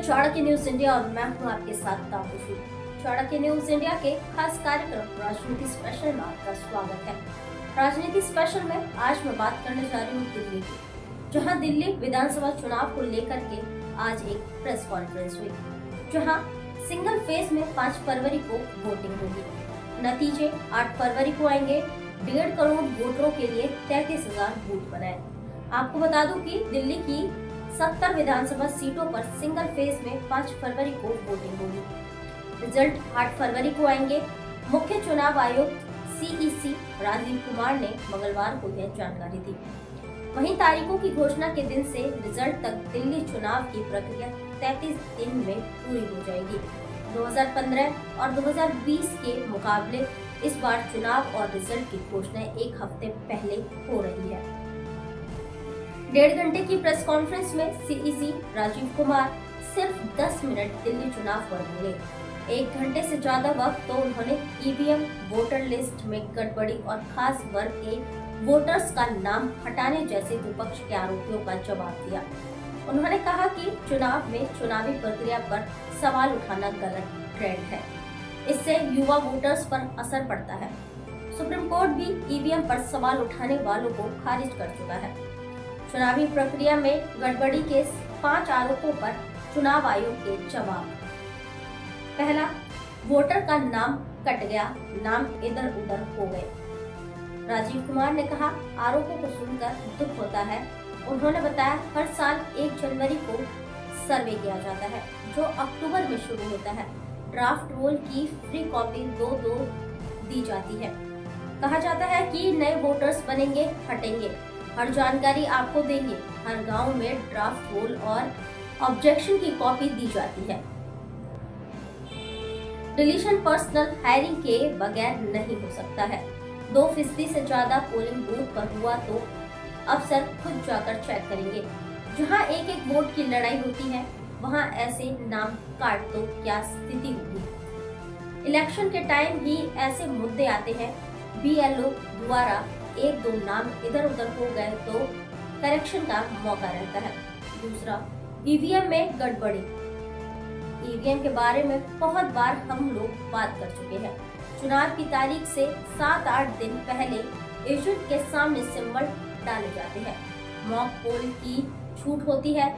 Chanakya news India और मैं हूं आपके साथ तापसी। चाणक्य न्यूज इंडिया के खास कार्यक्रम राजनीति स्पेशल में आपका स्वागत है। राजनीति स्पेशल में आज मैं बात करने जा रही हूं दिल्ली की, जहां दिल्ली विधानसभा चुनाव को लेकर के आज एक प्रेस कॉन्फ्रेंस हुई, जहां सिंगल फेज में 5 फरवरी को वोटिंग होगी। नतीजे 8 फरवरी को आएंगे। 1.5 करोड़ वोटरों के लिए 33,000 बूथ बनाए। आपको बता दूं कि दिल्ली की 70 विधानसभा सीटों पर सिंगल फेज में 5 फरवरी को वोटिंग होगी। रिजल्ट 8 फरवरी को आएंगे। मुख्य चुनाव आयुक्त CEC राजीव कुमार ने मंगलवार को यह जानकारी दी। वहीं तारीखों की घोषणा के दिन से रिजल्ट तक दिल्ली चुनाव की प्रक्रिया 33 दिन में पूरी हो जाएगी। 2015 और 2020 के मुकाबले इस बार चुनाव और रिजल्ट की घोषणा 1 हफ्ते पहले हो रही है। 1.5 घंटे की प्रेस कॉन्फ्रेंस में CEC राजीव कुमार सिर्फ 10 मिनट दिल्ली चुनाव पर बोले। 1 घंटे से ज्यादा वक्त तो उन्होंने EVM वोटर लिस्ट में गड़बड़ी और खास वर्ग के वोटर्स का नाम हटाने जैसे विपक्ष के आरोपों का जवाब दिया। उन्होंने कहा कि चुनाव में चुनावी प्रक्रिया पर सवाल उठाना गलत ट्रेंड है, इससे युवा वोटर्स पर असर पड़ता है। सुप्रीम कोर्ट भी EVM पर सवाल उठाने वालों को खारिज कर चुका है। चुनावी प्रक्रिया में गड़बड़ी के 5 आरोपों पर चुनाव आयोग के जवाब। पहला, वोटर का नाम कट गया, नाम इधर उधर हो गए। राजीव कुमार ने कहा, आरोपों को सुनकर दुख होता है। उन्होंने बताया, हर साल 1 जनवरी को सर्वे किया जाता है, जो अक्टूबर में शुरू होता है। ड्राफ्ट रोल की फ्री कॉपी 2-2 दी जाती है। कहा जाता है कि नए वोटर्स बनेंगे, हटेंगे, हर जानकारी आपको देंगे। हर गांव में ड्राफ्ट रोल और ऑब्जेक्शन की कॉपी दी जाती है। डिलीशन पर्सनल हायरिंग के बगैर नहीं हो सकता है। 2% से ज्यादा पोलिंग बूथ पर हुआ तो अफसर खुद जाकर चेक करेंगे। जहां एक वोट की लड़ाई होती है, वहां ऐसे नाम काट तो क्या स्थिति होगी। इलेक्शन के टाइम ही ऐसे मुद्दे आते हैं। BLO द्वारा 1-2 नाम इधर उधर हो गए तो करेक्शन का मौका रहता है। दूसरा, EVM में गड़बड़ी। EVM के बारे में बहुत बार हम लोग बात कर चुके हैं। चुनाव की तारीख से 7-8 दिन पहले एजेंट के सामने सिंबल डाले जाते हैं। मॉक पोल की छूट होती है।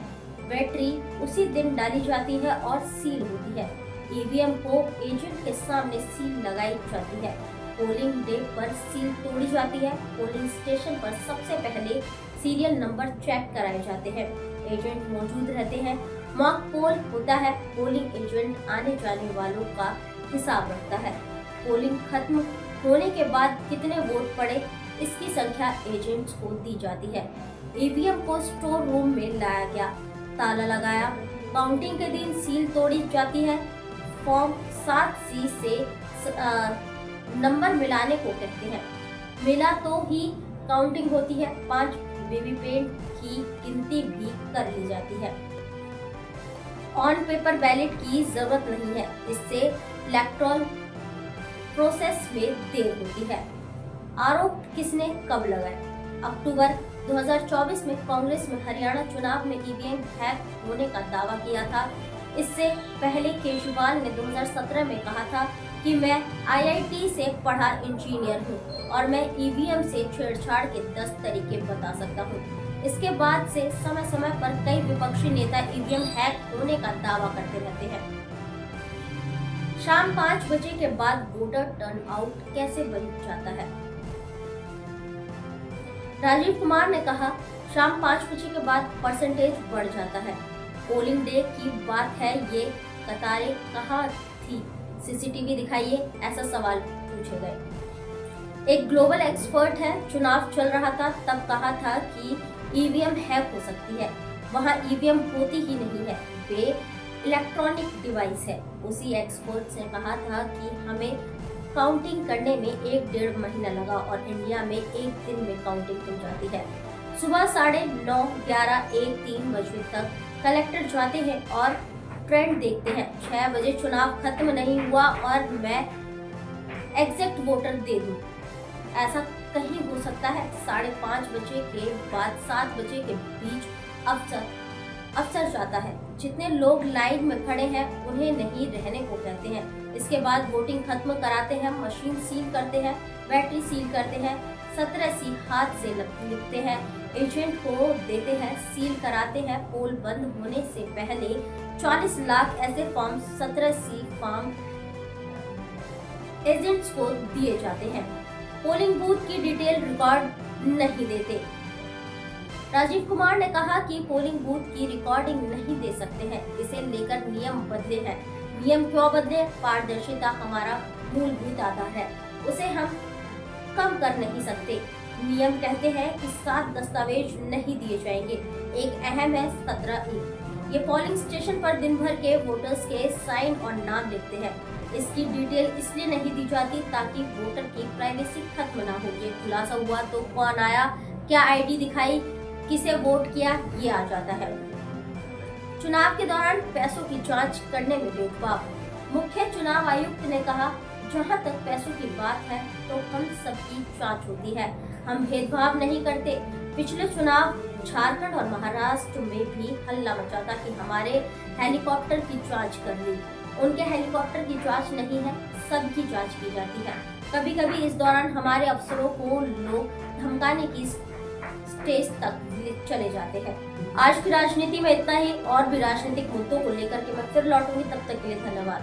बैटरी उसी दिन डाली जाती है और सील होती है। EVM को एजेंट के सामने सील लगाई जाती है। पोलिंग डे पर सील तोड़ी जाती है। पोलिंग स्टेशन पर सबसे पहले सीरियल नंबर चेक कराए जाते हैं। एजेंट मौजूद रहते हैं। मॉक पोल होता है। पोलिंग एजेंट आने जाने वालों का हिसाब रखता है। पोलिंग खत्म होने के बाद कितने वोट पड़े, इसकी संख्या एजेंट्स को दी जाती है। EVM को स्टोर रूम में लाया गया, ताला लगाया। काउंटिंग के दिन सील तोड़ी जाती है। फॉर्म 7C से नंबर मिलाने को कहते हैं। मिला तो ही काउंटिंग होती है। 5 वीवीपैट की गिनती भी कर ली जाती है। ऑन पेपर बैलेट की जरूरत नहीं है, इससे इलेक्टोरल प्रोसेस में देर होती है। आरोप किसने कब लगाए? अक्टूबर 2024 में कांग्रेस में हरियाणा चुनाव में EVM हैक होने का दावा किया था। इससे पहले केजरीवाल ने 2017 में कहा था कि मैं IIT से पढ़ा इंजीनियर हूं और मैं EVM से छेड़छाड़ के 10 तरीके बता सकता हूं। इसके बाद से समय समय पर कई विपक्षी नेता EVM हैक होने का दावा करते रहते हैं। शाम 5 बजे के बाद वोटर टर्नआउट कैसे बन जाता है? राजीव कुमार ने कहा, शाम 5 बजे के बाद परसेंटेज बढ़ जाता है। पोलिंग डे की बात है, ये कतारें कहाँ थी, CCTV दिखाइए, ऐसा सवाल पूछे गए। एक ग्लोबल एक्सपर्ट है, चुनाव चल रहा था तब कहा था कि EVM हैक हो सकती है। वहाँ EVM होती ही नहीं है, वे इलेक्ट्रॉनिक डिवाइस है। उसी एक्सपर्ट ने कहा था कि हमें काउंटिंग करने में 1-1.5 महीना लगा और इंडिया में 1 दिन में काउंटिंग हो जाती है। सुबह 9:30, 11, 1, 3 बजे तक कलेक्टर जाते हैं और ट्रेंड देखते हैं। 6 बजे चुनाव खत्म नहीं हुआ और मैं एग्जैक्ट वोटर दे दूं, ऐसा कहीं हो सकता है? 5:30 बजे के बाद 7 बजे के बीच अफसर जाता है। जितने लोग लाइन में खड़े हैं उन्हें नहीं रहने को कहते हैं। इसके बाद वोटिंग खत्म कराते हैं, मशीन सील करते हैं, बैटरी सील करते हैं, 17 सी हाथ से लिखते हैं, एजेंट को देते हैं, सील कराते हैं। पोल बंद होने से पहले 40 लाख ऐसे फॉर्म 17 सी फॉर्म एजेंट्स को दिए जाते हैं। पोलिंग बूथ की डिटेल रिकॉर्ड नहीं देते। राजीव कुमार ने कहा कि पोलिंग बूथ की रिकॉर्डिंग नहीं दे सकते हैं, इसे लेकर नियम बदले हैं। नियम क्यों बदले? पारदर्शिता हमारा मूलभूत आधार है, उसे हम कम कर नहीं सकते। नियम कहते हैं कि 7 दस्तावेज नहीं दिए जाएंगे। एक अहम है 17A। ये पोलिंग स्टेशन पर दिन भर के वोटर्स के साइन और नाम लिखते हैं। इसकी डिटेल इसलिए नहीं दी जाती ताकि वोटर की प्राइवेसी खत्म ना हो। ये खुलासा हुआ तो कौन आया, क्या आईडी दिखाई, किसे वोट किया, ये आ जाता है। चुनाव के दौरान पैसों की जांच करने में भेदभाव। मुख्य चुनाव आयुक्त ने कहा, जहां तक पैसों की बात है तो हम सबकी जांच होती है, हम भेदभाव नहीं करते। पिछले चुनाव झारखंड और महाराष्ट्र में भी हल्ला मचा था कि हमारे हेलीकॉप्टर की जांच कर ली। उनके हेलीकॉप्टर की जांच नहीं है, सबकी जांच की जाती है। कभी कभी इस दौरान हमारे अफसरों को लोग धमकाने की स्टेज तक चले जाते हैं। आज की राजनीति में इतना ही। और भी राजनीतिक मुद्दों को लेकर के मैं फिर लौटूंगी, तब तक के लिए धन्यवाद।